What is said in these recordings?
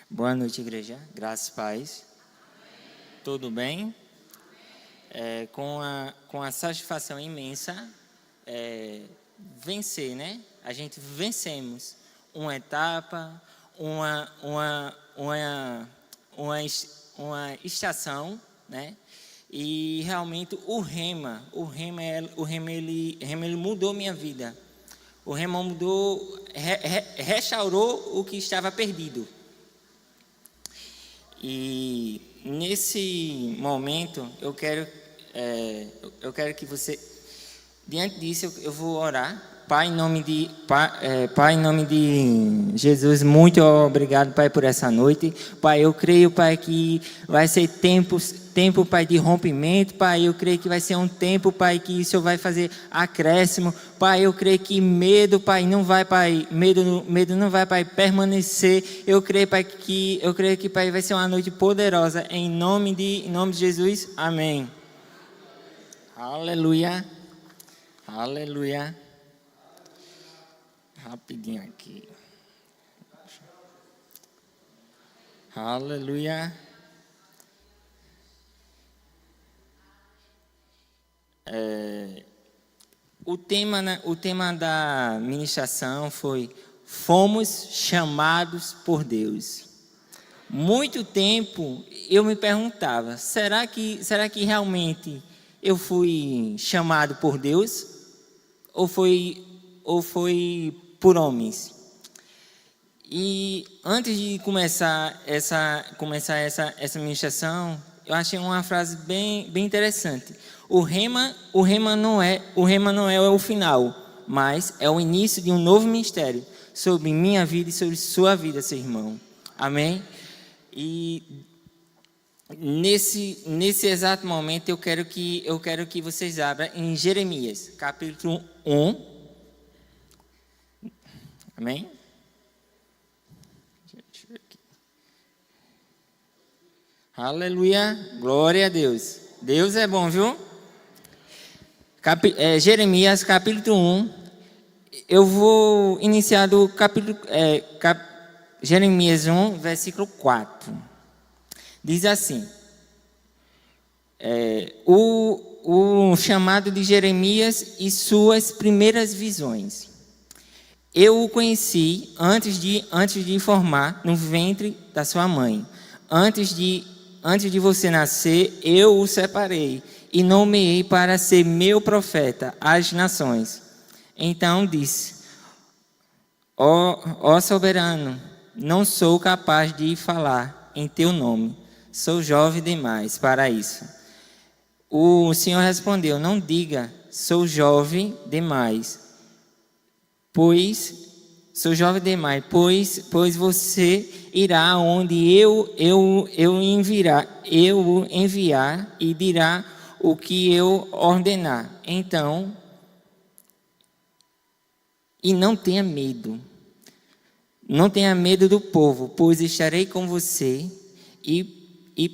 Boa noite, igreja. Graças e paz. Tudo bem? Com a satisfação imensa, vencer, né? A gente vencemos uma etapa, uma estação, né? E realmente o rema ele mudou minha vida. O rema mudou, restaurou o que estava perdido. E nesse momento eu quero que você, diante disso, eu vou orar. Pai, em nome de Jesus, muito obrigado, Pai, por essa noite. Pai, eu creio, Pai, que vai ser tempo, Pai, de rompimento. Pai, eu creio que vai ser um tempo, Pai, que o Senhor vai fazer acréscimo. Pai, eu creio que medo, Pai, não vai, Pai, medo não vai, Pai, permanecer. Eu creio, que, Pai, vai ser uma noite poderosa. Em nome de Jesus, amém. Aleluia. Aleluia. Rapidinho aqui. Aleluia. O tema da ministração foi: fomos chamados por Deus. Muito tempo eu me perguntava: será que realmente eu fui chamado por Deus? Ou foi por homens? E antes de começar essa ministração, eu achei uma frase bem interessante. O rema não é o final, mas é o início de um novo ministério sobre minha vida e sobre sua vida, seu irmão. Amém? E nesse exato momento eu quero que vocês abram em Jeremias, capítulo 1. Amém? Deixa eu ver aqui. Aleluia, glória a Deus. Deus é bom, viu? Jeremias, capítulo 1. Eu vou iniciar do capítulo... Jeremias 1, versículo 4. Diz assim... o chamado de Jeremias e suas primeiras visões. Eu o conheci antes de formar no ventre da sua mãe. Antes de você nascer, eu o separei e nomeei para ser meu profeta às nações. Então disse: ó soberano, não sou capaz de falar em teu nome. Sou jovem demais para isso. O Senhor respondeu: não diga, sou jovem demais. Pois você irá onde eu enviar e dirá o que eu ordenar. Então, e não tenha medo do povo, pois estarei com você e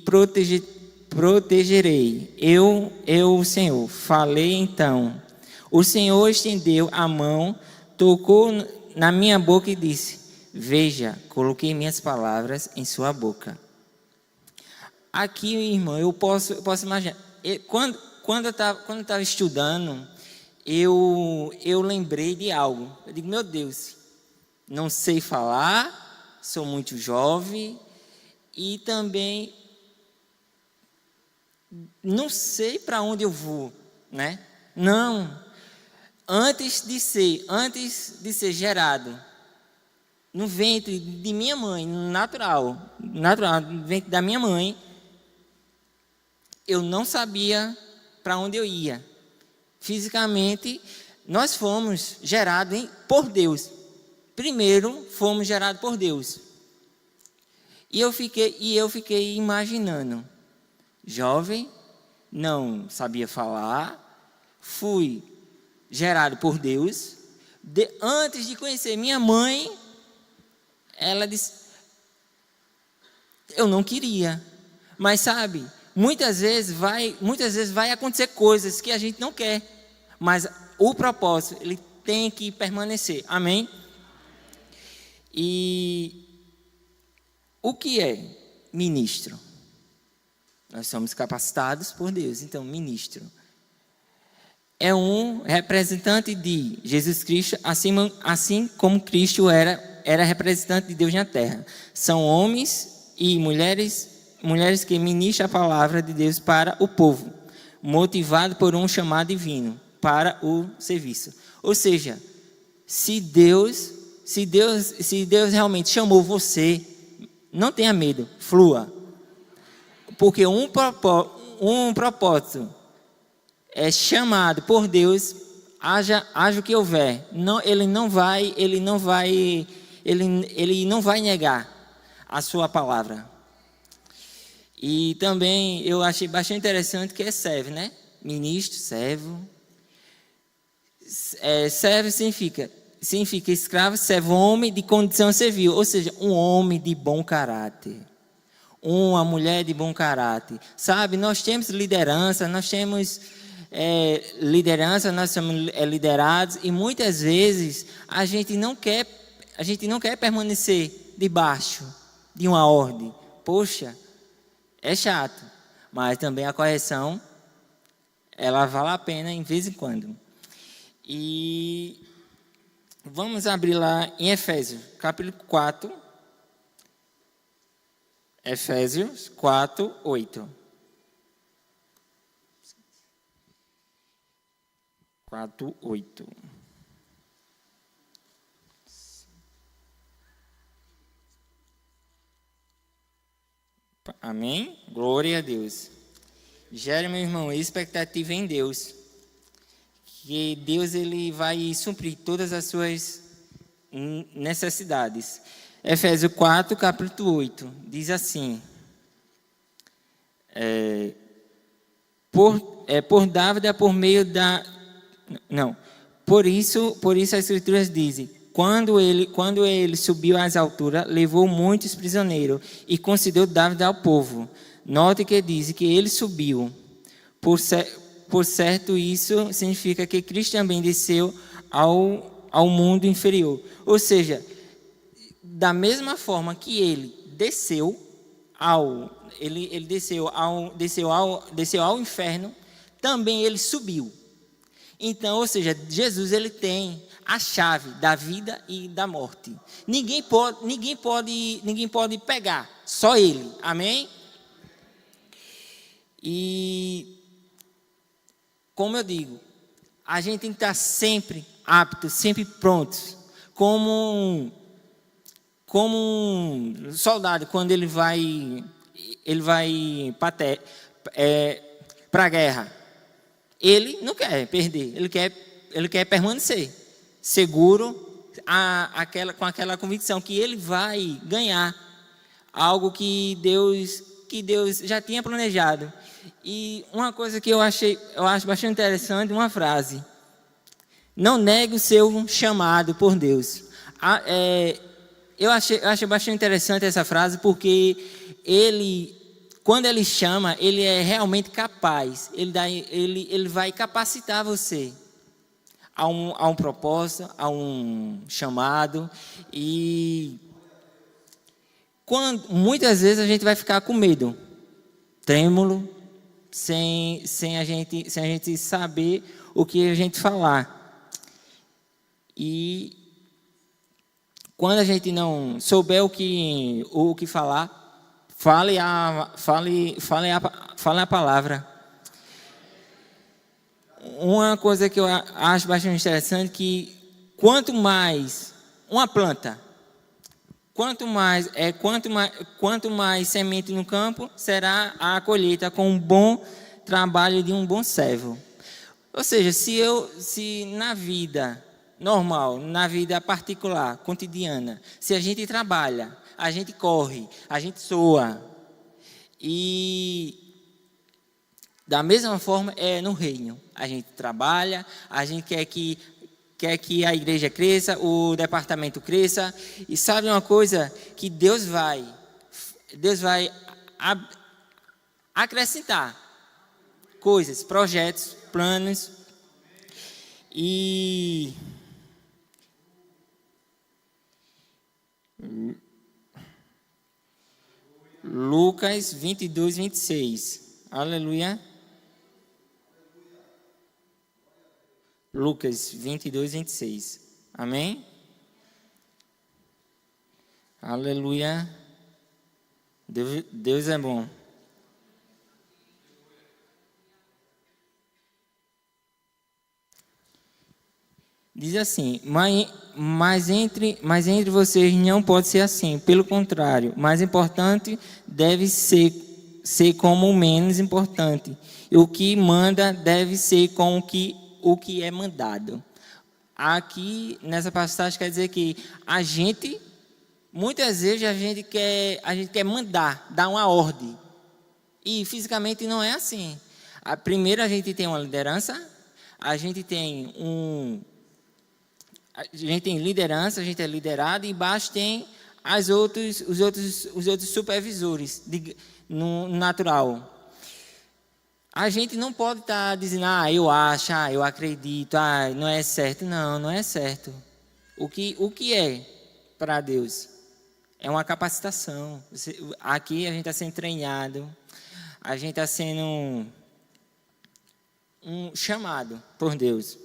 protegerei. Eu, o Senhor, falei então. O Senhor estendeu a mão, tocou na minha boca e disse: veja, coloquei minhas palavras em sua boca. Aqui, irmão, eu posso imaginar. Quando eu estava estudando, eu lembrei de algo. Eu digo: meu Deus, não sei falar, sou muito jovem e também não sei para onde eu vou, né? Não. Antes de ser gerado no ventre de minha mãe, natural, no ventre da minha mãe, eu não sabia para onde eu ia. Fisicamente, nós fomos gerados por Deus. Primeiro, fomos gerados por Deus. E eu fiquei imaginando, jovem, não sabia falar, fui gerado por Deus. Antes de conhecer minha mãe, ela disse: eu não queria. Mas sabe, muitas vezes vai acontecer coisas que a gente não quer, mas o propósito, ele tem que permanecer. Amém? E O que é ministro? Nós somos capacitados por Deus, então, ministro é um representante de Jesus Cristo, assim como Cristo era representante de Deus na terra. São homens e mulheres que ministram a palavra de Deus para o povo, motivado por um chamado divino para o serviço. Ou seja, se Deus realmente chamou você, não tenha medo, flua. Porque um propósito é chamado por Deus, haja o que houver. Ele não vai negar a sua palavra. E também eu achei bastante interessante que é servo, né? Ministro, servo. Servo significa escravo, servo, homem de condição servil, ou seja, um homem de bom caráter. Uma mulher de bom caráter. Sabe, nós temos liderança, nós somos liderados, e muitas vezes a gente não quer permanecer debaixo de uma ordem. Poxa, é chato, mas também a correção, ela vale a pena em vez em quando. E vamos abrir lá em Efésios, capítulo 4. Efésios 4, 8. 4, 8. Amém? Glória a Deus. Gere, meu irmão, expectativa em Deus. Que Deus ele vai suprir todas as suas necessidades. Efésios 4, capítulo 8, diz assim: por Davi, por meio da... Não, por isso as Escrituras dizem: quando ele subiu às alturas, levou muitos prisioneiros e concedeu Davi ao povo. Note que diz que ele subiu. Por certo, isso significa que Cristo também desceu ao mundo inferior. Ou seja, da mesma forma que ele desceu desceu ao inferno, também ele subiu. Então, ou seja, Jesus ele tem a chave da vida e da morte. Ninguém pode pegar, só ele. Amém? E como eu digo, a gente tem que estar sempre apto, sempre prontos, como um soldado quando ele vai para a guerra. Ele não quer perder, ele quer permanecer seguro, com aquela convicção que ele vai ganhar algo que Deus já tinha planejado. E uma coisa que eu acho bastante interessante, uma frase: não negue o seu chamado por Deus. Eu achei bastante interessante essa frase, porque quando ele chama, ele é realmente capaz. Ele vai capacitar você a um propósito, a um chamado. E muitas vezes a gente vai ficar com medo, trêmulo, sem a gente saber o que a gente falar. E quando a gente não souber o que falar, fale a palavra. Uma coisa que eu acho bastante interessante, que quanto mais uma planta, quanto mais semente no campo, será a colheita com um bom trabalho de um bom servo. Ou seja, se na vida normal, na vida particular, cotidiana, se a gente trabalha, a gente corre, a gente soa, e da mesma forma é no reino. A gente trabalha, a gente quer que a igreja cresça, o departamento cresça, e sabe uma coisa? Que Deus vai acrescentar coisas, projetos, planos, e Lucas 22, 26. Aleluia. Lucas 22, 26. Amém? Aleluia. Deus é bom. Diz assim, mas entre vocês não pode ser assim. Pelo contrário, mais importante deve ser como o menos importante. E o que manda deve ser com o que é mandado. Aqui, nessa passagem, quer dizer que muitas vezes a gente quer mandar, dar uma ordem. E fisicamente não é assim. Primeiro a gente tem uma liderança, a gente tem liderança, a gente é liderado, e embaixo tem os outros supervisores no natural. A gente não pode estar dizendo, eu acho, eu acredito, não é certo. Não é certo. O que é para Deus? É uma capacitação. Aqui a gente está sendo treinado, a gente está sendo chamado por Deus.